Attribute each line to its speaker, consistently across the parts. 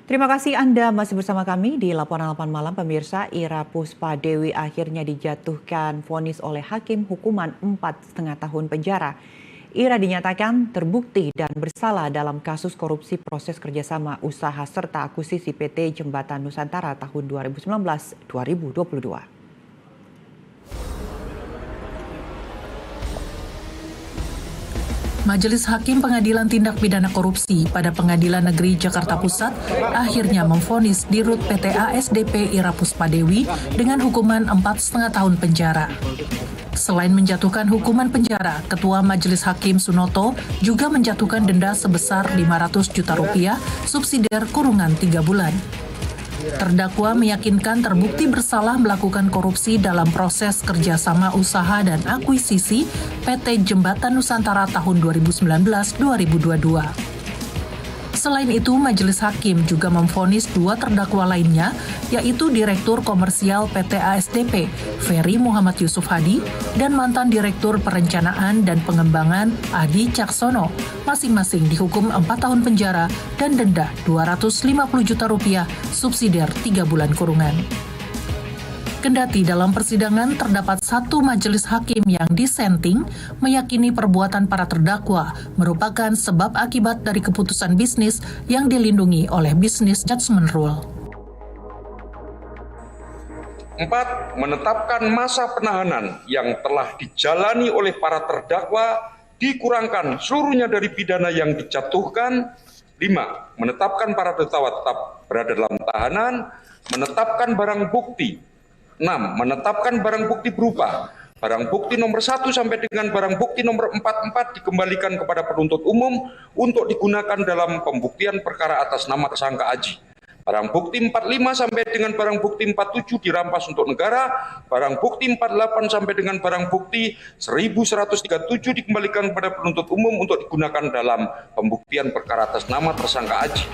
Speaker 1: Terima kasih Anda masih bersama kami di Laporan 8 Malam. Pemirsa, Ira Puspadewi akhirnya dijatuhkan vonis oleh hakim hukuman 4,5 tahun penjara. Ira dinyatakan terbukti dan bersalah dalam kasus korupsi proses kerjasama usaha serta akuisisi PT Jembatan Nusantara tahun 2019-2022.
Speaker 2: Majelis Hakim Pengadilan Tindak Pidana Korupsi pada Pengadilan Negeri Jakarta Pusat akhirnya memvonis Dirut PT ASDP Ira Puspadewi dengan hukuman 4,5 tahun penjara. Selain menjatuhkan hukuman penjara, Ketua Majelis Hakim Sunoto juga menjatuhkan denda sebesar Rp500 juta subsidiar kurungan 3 bulan. Terdakwa meyakinkan terbukti bersalah melakukan korupsi dalam proses kerjasama usaha dan akuisisi PT Jembatan Nusantara tahun 2019-2022. Selain itu, Majelis Hakim juga memvonis 2 terdakwa lainnya, yaitu Direktur Komersial PT ASDP, Ferry Muhammad Yusuf Hadi, dan mantan Direktur Perencanaan dan Pengembangan Adi Caksono, masing-masing dihukum 4 tahun penjara dan denda Rp250 juta subsidiar 3 bulan kurungan. Kendati dalam persidangan terdapat 1 majelis hakim yang dissenting meyakini perbuatan para terdakwa merupakan sebab akibat dari keputusan bisnis yang dilindungi oleh Business Judgment Rule.
Speaker 3: 4. Menetapkan masa penahanan yang telah dijalani oleh para terdakwa dikurangkan seluruhnya dari pidana yang dijatuhkan. 5. Menetapkan para terdakwa tetap berada dalam tahanan. Menetapkan barang bukti. 6. Menetapkan barang bukti berupa barang bukti nomor 1 sampai dengan barang bukti nomor 44 dikembalikan kepada penuntut umum untuk digunakan dalam pembuktian perkara atas nama tersangka Aji. Barang bukti 45 sampai dengan barang bukti 47 dirampas untuk negara. Barang bukti 48 sampai dengan barang bukti 1137 dikembalikan kepada penuntut umum untuk digunakan dalam pembuktian perkara atas nama tersangka Aji.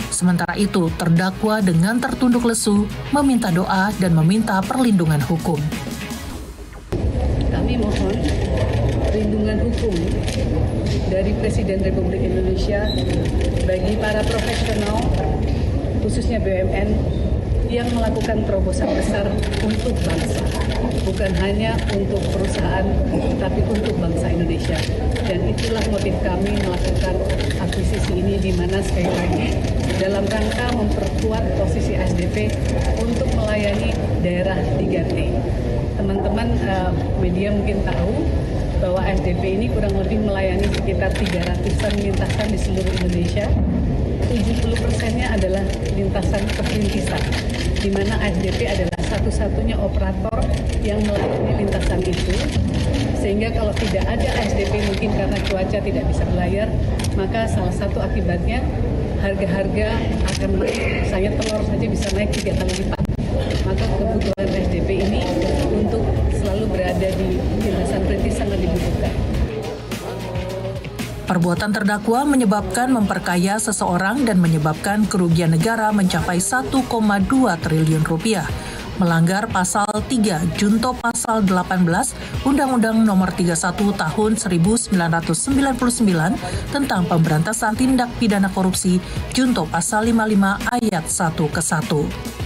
Speaker 2: Sementara itu, terdakwa dengan tertunduk lesu meminta doa dan meminta perlindungan hukum.
Speaker 4: Kami mohon perlindungan hukum dari Presiden Republik Indonesia bagi para profesional, khususnya BUMN, yang melakukan terobosan besar untuk bangsa. Bukan hanya untuk perusahaan, tapi untuk bangsa Indonesia. Dan itulah motif kami melakukan akuisisi ini, di mana sekali lagi dalam rangka memperkuat posisi ASDP untuk melayani daerah 3T. Teman-teman media mungkin tahu bahwa ASDP ini kurang lebih melayani sekitar 300-an lintasan di seluruh Indonesia. 70%-nya adalah lintasan keperintisan, di mana ASDP adalah satu-satunya operator yang melayani lintasan itu. Sehingga kalau tidak ada ASDP, mungkin karena cuaca tidak bisa berlayar, maka salah satu akibatnya harga-harga akan naik. Misalnya telur saja bisa naik 3 kali lipat. Maka kebutuhan ASDP ini untuk selalu berada di lintasan perintis sangat dibutuhkan.
Speaker 2: Perbuatan terdakwa menyebabkan memperkaya seseorang dan menyebabkan kerugian negara mencapai 1,2 triliun rupiah, melanggar pasal 3 Junto pasal 18 Undang-Undang Nomor 31 Tahun 1999 tentang pemberantasan tindak pidana korupsi Junto pasal 55 ayat 1 ke 1.